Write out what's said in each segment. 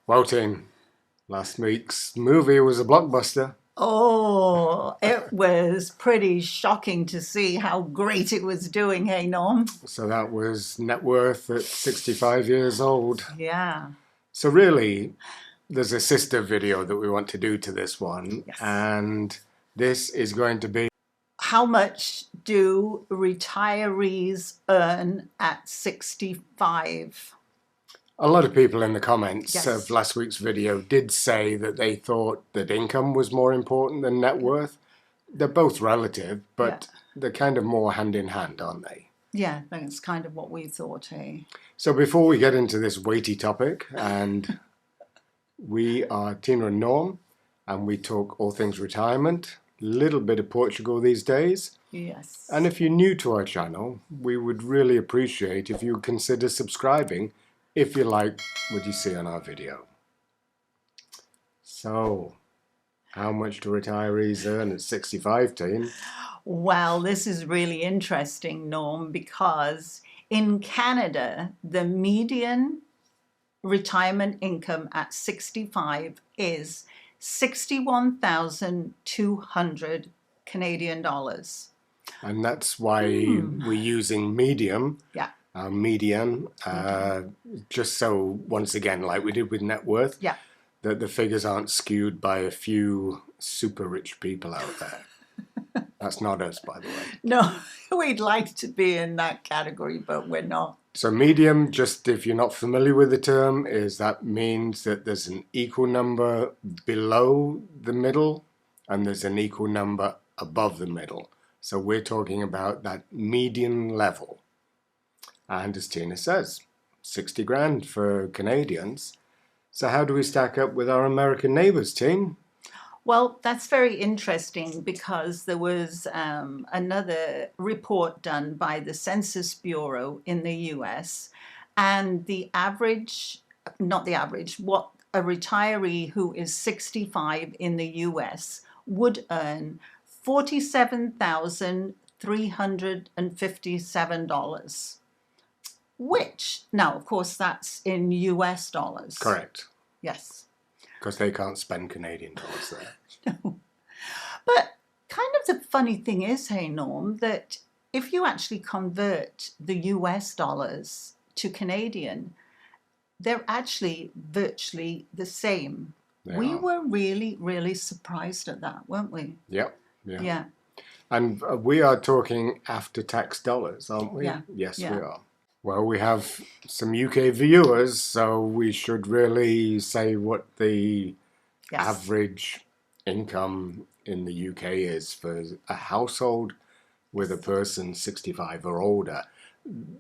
Well, team, last week's movie was a blockbuster. Oh, it was pretty shocking to see how great it was doing, hey, Norm? So that was net worth at 65 years old. Yeah, So really, there's a sister video that we want to do to this one, yes. and this is going to be How much do retirees earn at 65? a lot of people in the comments of Yes, last week's video did say that they thought that income was more important than net worth. They're both relative, yeah, but they're kind of more hand in hand, aren't they? yeah, that's kind of what we thought, hey? So before we get into this weighty topic, and we are Tina and Norm, and we talk all things retirement, a little bit of Portugal these days. And Yes. if you're new to our channel, we would really appreciate if you consider subscribing if you like what you see on our video. So, how much do retirees earn at 65, team? Well, this is really interesting, Norm, because in Canada, the median retirement income at 65 is 61,200 Canadian dollars. And that's why we're using medium, Yeah, median, just so, once again, like we did with net worth, yeah. that the figures aren't skewed by a few super rich people out there. That's not us, by the way. No, we'd like to be in that category, but we're not. So medium, just if you're not familiar with the term, is that means that there's an equal number below the middle and there's an equal number above the middle. So we're talking about that median level. And as Tina says, 60 grand for Canadians. So how do we stack up with our American neighbours, Tina? Well, that's very interesting because there was another report done by the Census Bureau in the US, and the average, not the average, what a retiree who is 65 in the US would earn $47,357, which, now, of course, that's in US dollars. Correct. Yes. Because they can't spend Canadian dollars there. But kind of the funny thing is, hey, Norm, that if you actually convert the US dollars to Canadian, they're actually virtually the same. We were really, really surprised at that, weren't we? Yep. Yeah. Yeah. And we are talking after-tax dollars, aren't we? Yeah. Yes, Yeah. we are. Well, we have some UK viewers, so we should really say what the Yes. average income in the UK is for a household with a person 65 or older.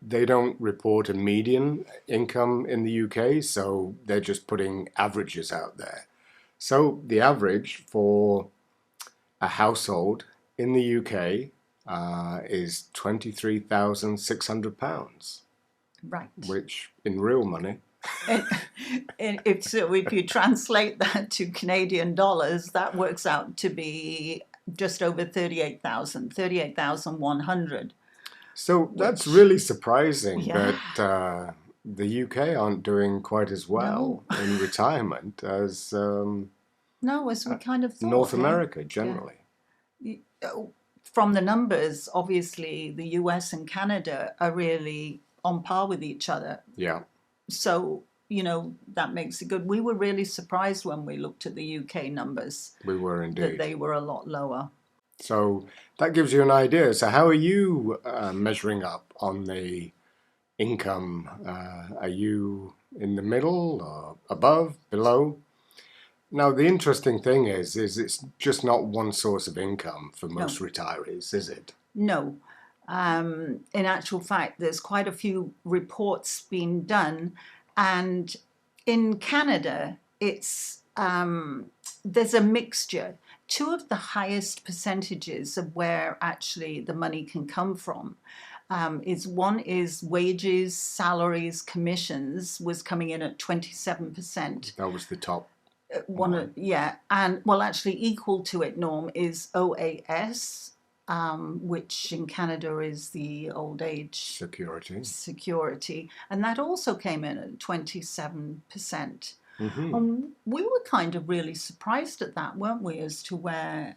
They don't report a median income in the UK, so they're just putting averages out there. So the average for a household in the UK is £23,600, Right. which in real money, If you translate that to Canadian dollars, that works out to be just over 38,000, 38,100. so that's really surprising Yeah. that the UK aren't doing quite as well in retirement as No, as we kind of thought. North eh? America generally. From the numbers, obviously, the US and Canada are really on par with each other. Yeah. So, that makes it good. We were really surprised when we looked at the UK numbers We were that indeed. they were a lot lower. So that gives you an idea. So how are you measuring up on the income? Are you in the middle or above, below? Now, the interesting thing is it's just not one source of income for most retirees, is it? No. In actual fact, there's quite a few reports being done. And in Canada, it's there's a mixture. Two of the highest percentages of where actually the money can come from is wages, salaries, commissions was coming in at 27%. That was the top. And well, actually equal to it, Norm, is OAS, which in Canada is the old age Security. security, and that also came in at 27%. We were kind of really surprised at that, weren't we, as to where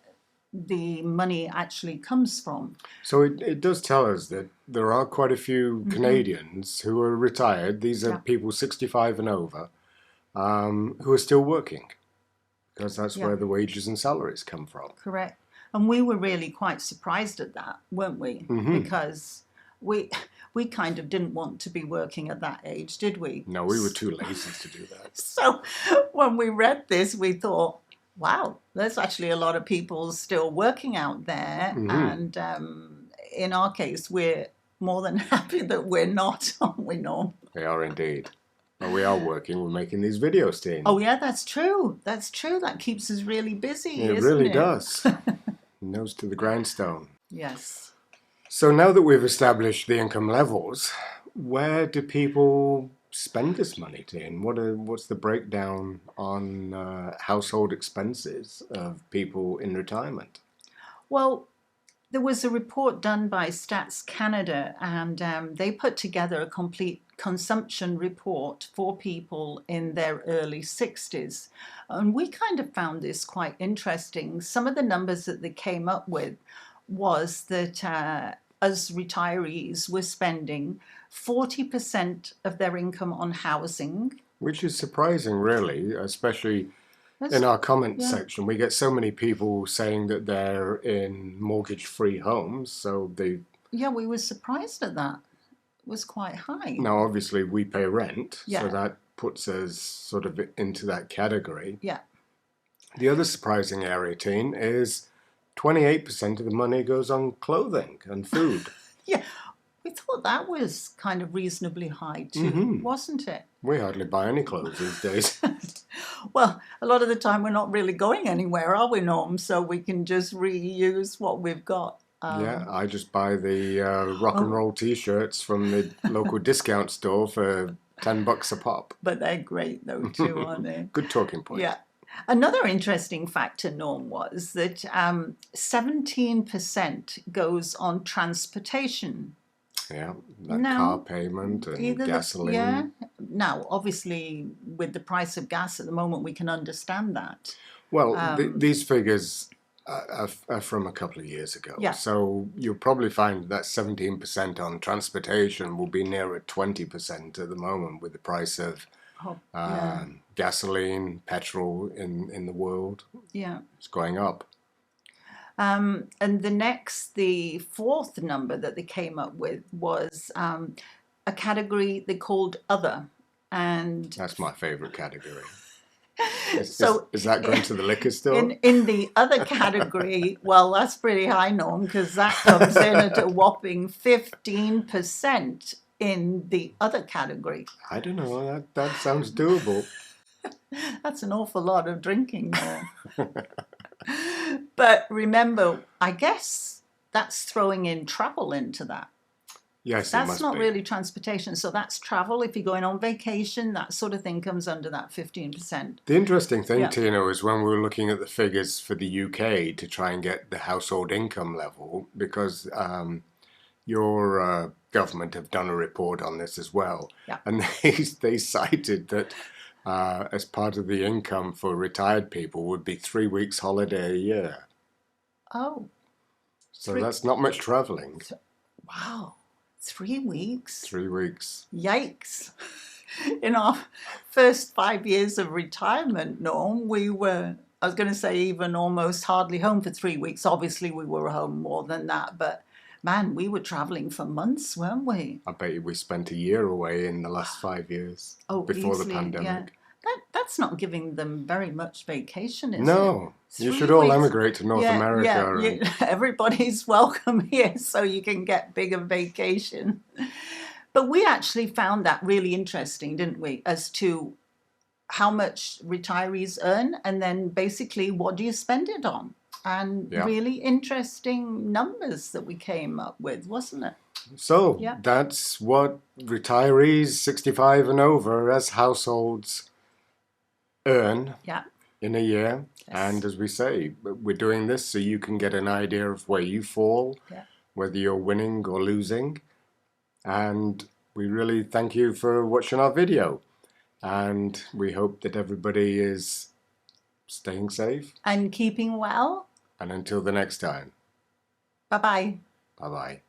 the money actually comes from. So it does tell us that there are quite a few Canadians who are retired. These are Yeah. people 65 and over who are still working because that's Yeah. where the wages and salaries come from. Correct. And we were really quite surprised at that, weren't we? Because we kind of didn't want to be working at that age, did we? No, we were too lazy to do that. So when we read this, we thought, wow, there's actually a lot of people still working out there. And in our case, we're more than happy that we're not, aren't we, Norm? They are indeed. Well, we are working. We're making these videos, Teen. Oh, yeah, that's true. That's true. That keeps us really busy, It isn't really it? does. Nose to the grindstone. Yes. So now that we've established the income levels, where do people spend this money, Teen? What's the breakdown on household expenses of people in retirement? Well, there was a report done by Stats Canada, and they put together a complete consumption report for people in their early 60s. And we kind of found this quite interesting. Some of the numbers that they came up with was that as retirees were spending 40% of their income on housing. Which is surprising, really, especially in our comment section. We get so many people saying that they're in mortgage-free homes, so they... Yeah, we were surprised at that. It was quite high. Now, obviously, we pay rent, Yeah. so that puts us sort of into that category. Yeah. The other surprising area, Teen, is 28% of the money goes on clothing and food. Yeah, we thought that was kind of reasonably high too, wasn't it? We hardly buy any clothes these days. Well, a lot of the time we're not really going anywhere, are we, Norm? So we can just reuse what we've got. Yeah, I just buy the rock and roll T-shirts from the local discount store for $10 a pop. But they're great though too, aren't they? Good talking point. Yeah. Another interesting factor, Norm, was that 17% goes on transportation. Yeah, that Now, car payment and gasoline. Yeah. Now, obviously, with the price of gas at the moment, we can understand that. Well, these figures are from a couple of years ago. Yeah. So you'll probably find that 17% on transportation will be nearer 20% at the moment with the price of gasoline, petrol in the world. Yeah. It's going up. And the fourth number that they came up with was a category they called Other. And That's my favourite category. so is that going to the liquor store? in the Other category, well, that's pretty high, Norm, because that comes in at a whopping 15% in the Other category. I don't know. That sounds doable. That's an awful lot of drinking, Norm. But remember, I guess that's throwing in travel into that. Yes, it That's must not be. really transportation. So that's travel. If you're going on vacation, that sort of thing comes under that 15%. The interesting thing, Yeah. Tina, is when we were looking at the figures for the UK to try and get the household income level, because your government have done a report on this as well. Yeah. And they cited that as part of the income for retired people would be 3 weeks holiday a year. Oh, So Three- that's not much travelling. wow. 3 weeks? 3 weeks. Yikes. In our first 5 years of retirement, Norm, we were, I was going to say even almost hardly home for 3 weeks. Obviously, we were home more than that, but man, we were traveling for months, weren't we? I bet you we spent a year away in the last 5 years before the easily, pandemic. Yeah. That's not giving them very much vacation, is it? No, you 3 should all weeks. emigrate to North America. Yeah, everybody's welcome here, so you can get bigger vacation. But we actually found that really interesting, didn't we, as to how much retirees earn and then basically what do you spend it on? And really interesting numbers that we came up with, wasn't it? So Yeah. that's what retirees 65 and over as households earn Yeah. in a year. Yes. And as we say, we're doing this so you can get an idea of where you fall, Yeah. whether you're winning or losing. And we really thank you for watching our video. And we hope that everybody is staying safe. And keeping well. And until the next time. Bye-bye. Bye-bye.